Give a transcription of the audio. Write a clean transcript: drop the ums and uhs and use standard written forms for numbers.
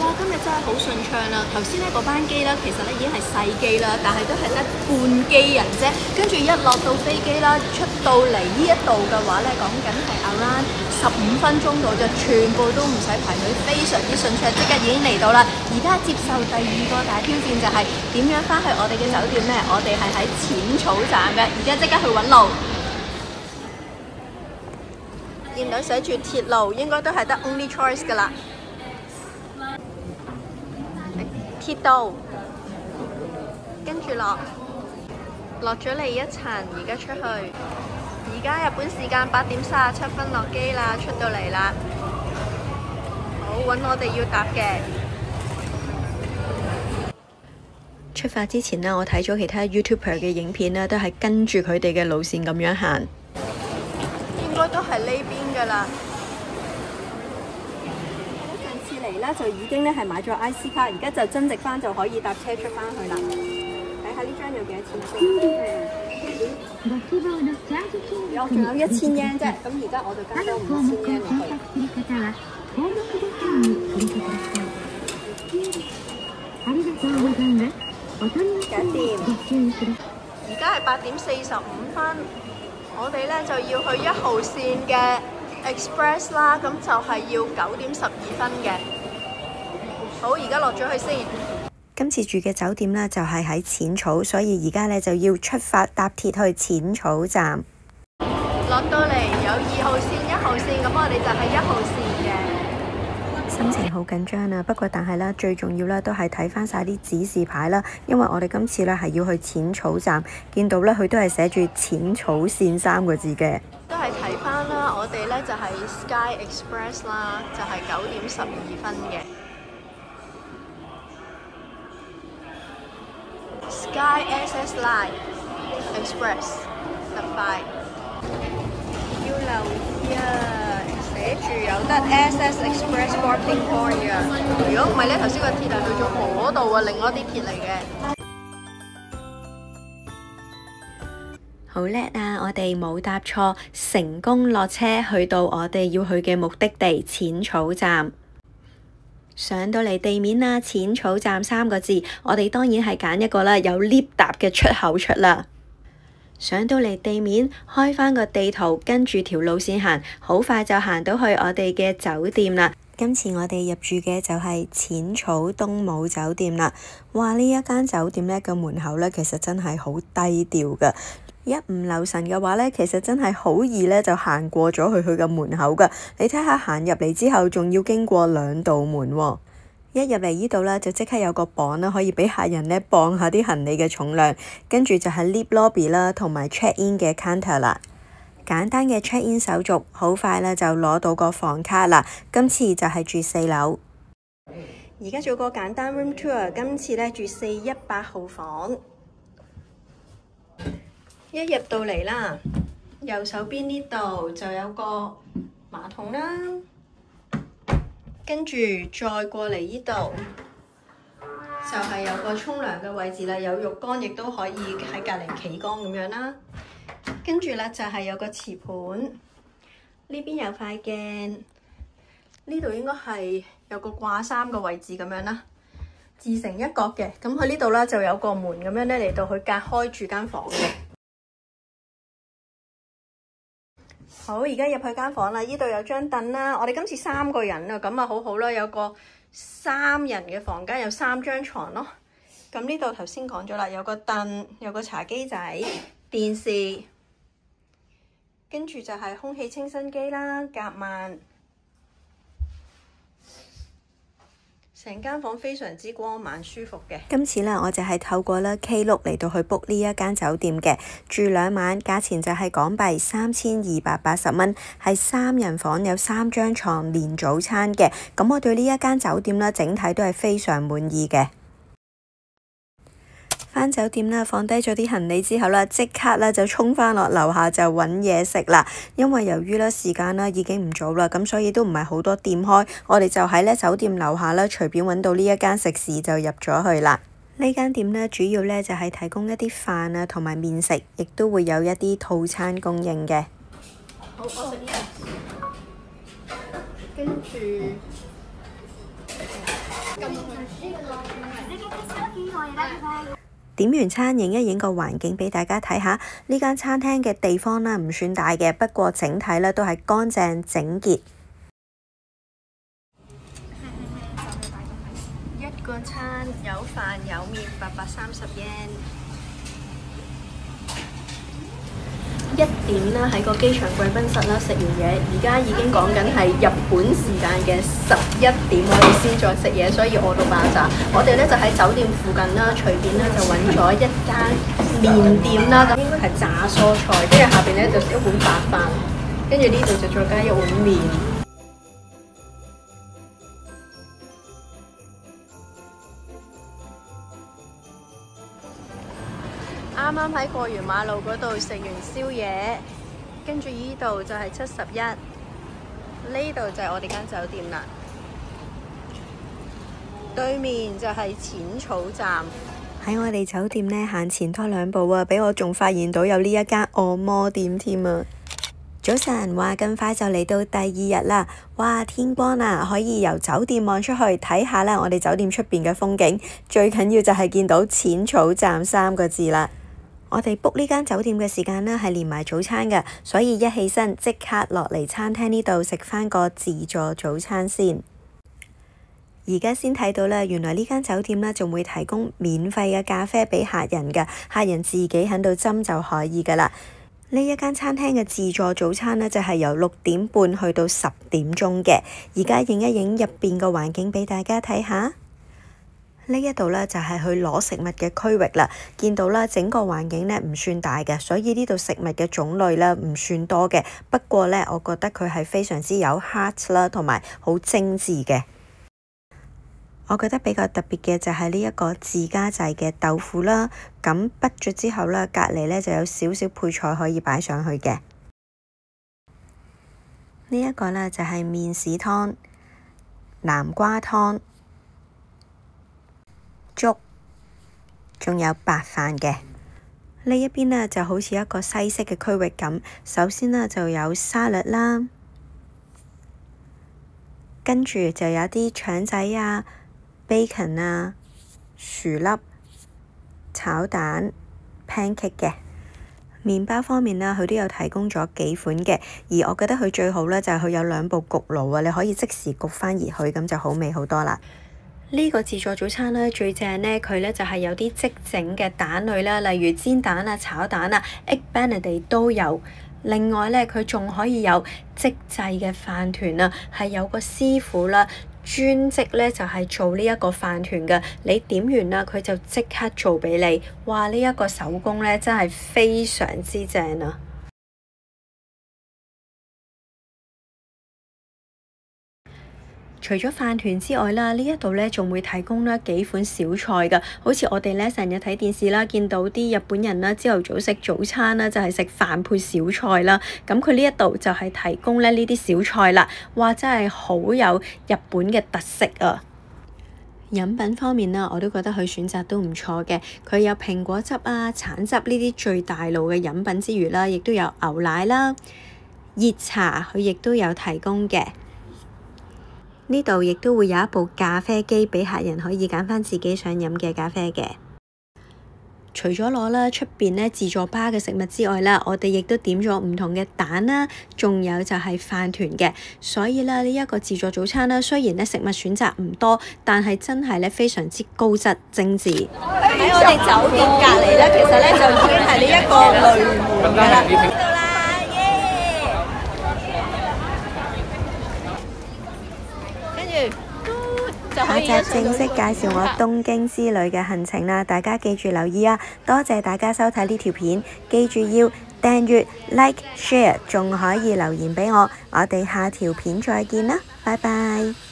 哇！今日真係好順暢啦。頭先呢嗰班機咧，其實咧已經係細機啦，但係都係得半機人啫。跟住一落到飛機啦，出到嚟呢一度嘅話咧，講緊係 around 15分鐘度就全部都唔使排隊，非常之順暢，即刻已經嚟到啦。而家接受第二個大挑戰就係點樣翻去我哋嘅酒店呢？我哋係喺淺草站嘅，而家即刻去揾路。見到寫住鐵路，應該都係得 only choice 噶啦。鐵道，跟住落咗嚟一層，而家出去。而家日本時間8點37分落機啦，出到嚟啦。好，揾我哋要搭嘅。出發之前呢，我睇咗其他 YouTuber 嘅影片呢，都係跟住佢哋嘅路線咁樣行。應該都係呢邊㗎啦。上次嚟咧就已經咧係買咗 IC 卡，而家就增值翻就可以搭車出翻去啦。睇下呢張有幾多錢先？我仲有1000 yen 啫，咁而家我就加咗5000 yen 落去。搞掂。而家係8點45分。我哋咧就要去1號線嘅 Express 啦，咁就係要9點12分嘅。好，而家落咗去先。今次住嘅酒店呢，就係喺淺草，所以而家咧就要出發搭鐵去淺草站。落到嚟有2號線、1號線，咁我哋就係1號線嘅。心情好緊張啊，不過但係咧最重要咧都係睇翻晒啲指示牌啦，因為我哋今次咧係要去淺草站，見到咧佢都係寫住淺草線3個字嘅。都係睇翻啦，我哋咧就係 Sky Express 啦，就係9點12分嘅。Sky SS Line Express 特快，要留意啊！寫住有得 SS Express Boarding Point 啊！如果唔係咧，頭先個鐵係去咗嗰度啊，另外一啲鐵嚟嘅。好叻啊！我哋冇搭錯，成功落車去到我哋要去嘅目的地淺草站。上到嚟地面啦，淺草站3個字，我哋當然係揀一個啦，有 lift 搭嘅出口出啦。上到嚟地面，開返個地圖，跟住條路線行，好快就行到去我哋嘅酒店啦。今次我哋入住嘅就係淺草東武酒店啦。哇！呢一間酒店呢個門口呢，其實真係好低調㗎。一唔留神嘅話呢，其實真係好易呢就行過咗去佢嘅門口㗎。你睇下行入嚟之後，仲要經過2道門喎。一入嚟呢度啦，就即刻有個磅啦，可以俾客人呢磅下啲行李嘅重量。跟住就係 lift lobby 啦，同埋 check in 嘅 counter 啦。簡單嘅 check in 手續，好快咧就攞到個房卡啦。今次就係住4樓。而家做個簡單 room tour， 今次咧住418號房。一入到嚟啦，右手邊呢度就有個馬桶啦。跟住再過嚟呢度，就係有個沖涼嘅位置啦，有浴缸，亦都可以喺隔離企缸咁樣啦。跟住咧就係有個瓷盤，呢邊有塊鏡，呢度應該係有個掛衫嘅位置咁樣啦，自成一角嘅。咁佢呢度咧就有個門咁樣咧嚟到去隔開住間房嘅。好，而家入去間房啦，呢度有張凳啦。我哋今次3個人啊，咁啊好好啦，有個3人嘅房間，有3張床咯。咁呢度頭先講咗啦，有個凳，有個茶幾仔、電視，跟住就係空氣清新機啦、夾萬。成間房非常之光猛舒服嘅。今次呢，我就係透過咧 Klook 嚟到去 book 呢一間酒店嘅，住2晚，價錢就係港幣3280蚊，係3人房，有3張床，連早餐嘅。咁我對呢一間酒店呢，整體都係非常滿意嘅。返酒店啦，放低咗啲行李之後啦，即刻啦就衝返落樓下就揾嘢食啦。因為由於咧時間啦已經唔早啦，咁所以都唔係好多店開，我哋就喺咧酒店樓下啦隨便揾到呢一間食肆就入咗去啦。呢間店呢，主要咧就係提供一啲飯啊同埋麵食，亦都會有一啲套餐供應嘅。好，我食呢個，跟住點完餐，影一影個環境俾大家睇下。呢間餐廳嘅地方啦，唔算大嘅，不過整體咧都係乾淨整潔。一個餐有飯有麵，830 yen。1點啦，喺個機場貴賓室啦食完嘢，而家已經講緊係日本時間嘅11點，我哋先再食嘢，所以餓到爆炸。我哋咧就喺酒店附近啦，隨便咧就揾咗一間麵店啦，咁應該係炸蔬菜，跟住下邊咧就一碗白飯，跟住呢度就再加一碗麵。啱啱喺過完馬路嗰度食完宵夜，跟住呢度就係71，呢度就係我哋間酒店啦。對面就係淺草站。喺我哋酒店呢，行前多2步啊，俾我仲發現到有呢一間按摩店添啊！早晨，話咁快就嚟到第2日啦！哇，天光啦，可以由酒店望出去睇下啦，我哋酒店出邊嘅風景。最緊要就係見到淺草站3個字啦。我哋 book 呢間酒店嘅時間呢係連埋早餐嘅，所以一起身即刻落嚟餐廳呢度食返個自助早餐先。而家先睇到啦，原來呢間酒店呢仲會提供免費嘅咖啡俾客人㗎，客人自己喺度斟就可以㗎啦。呢一間餐廳嘅自助早餐呢，就係由6點半去到10點鐘嘅。而家影一影入邊個環境俾大家睇下。呢一度呢，就係去攞食物嘅區域啦，見到啦整個環境呢唔算大嘅，所以呢度食物嘅種類呢唔算多嘅。不過呢，我覺得佢係非常之有 heart 啦，同埋好精緻嘅。我覺得比較特別嘅就係呢一個自家製嘅豆腐啦。咁畢咗之後呢，隔離呢就有少少配菜可以擺上去嘅。呢一個呢，就係麵豉湯、南瓜湯、粥，仲有白飯嘅。呢一邊呢就好似一個西式嘅區域咁。首先呢就有沙律啦，跟住就有啲腸仔啊、bacon 啊、薯粒、炒蛋、pancake 嘅。麵包方面呢，佢都有提供咗幾款嘅，而我覺得佢最好呢，就係佢有2部焗爐啊，你可以即時焗返熱佢，咁就好味好多啦。呢個自助早餐呢，最正呢，佢呢就係有啲即整嘅蛋類啦，例如煎蛋啊、炒蛋啊、Egg Benedict 都有。另外呢，佢仲可以有即製嘅飯團啊，係有個師傅啦，專職呢就係做呢一個飯團嘅。你點完啦，佢就即刻做俾你。哇！呢一個手工呢，真係非常之正啊！除咗飯團之外啦，呢一度呢仲會提供呢幾款小菜㗎，好似我哋呢成日睇電視啦，見到啲日本人啦，朝頭早食早餐啦，就係食飯配小菜啦。咁佢呢一度就係提供呢啲小菜啦，哇！真係好有日本嘅特色啊！飲品方面啦，我都覺得佢選擇都唔錯嘅。佢有蘋果汁啊、橙汁呢啲最大路嘅飲品之餘啦，亦都有牛奶啦、熱茶，佢亦都有提供嘅。呢度亦都會有一部咖啡機俾客人可以揀返自己想飲嘅咖啡嘅。除咗攞啦出邊呢自助吧嘅食物之外啦，我哋亦都點咗唔同嘅蛋啦，仲有就係飯團嘅。所以啦，呢一個自助早餐啦，雖然呢食物選擇唔多，但係真係呢非常之高質精緻。喺我哋酒店隔離呢，其實呢就已經係呢一個雷門㗎啦。下集正式介紹我東京之旅嘅行程啦，大家記住留意啊！多謝大家收睇呢條片，記住要訂閱、like、share，仲可以留言俾我。我哋下條片再見啦，拜拜。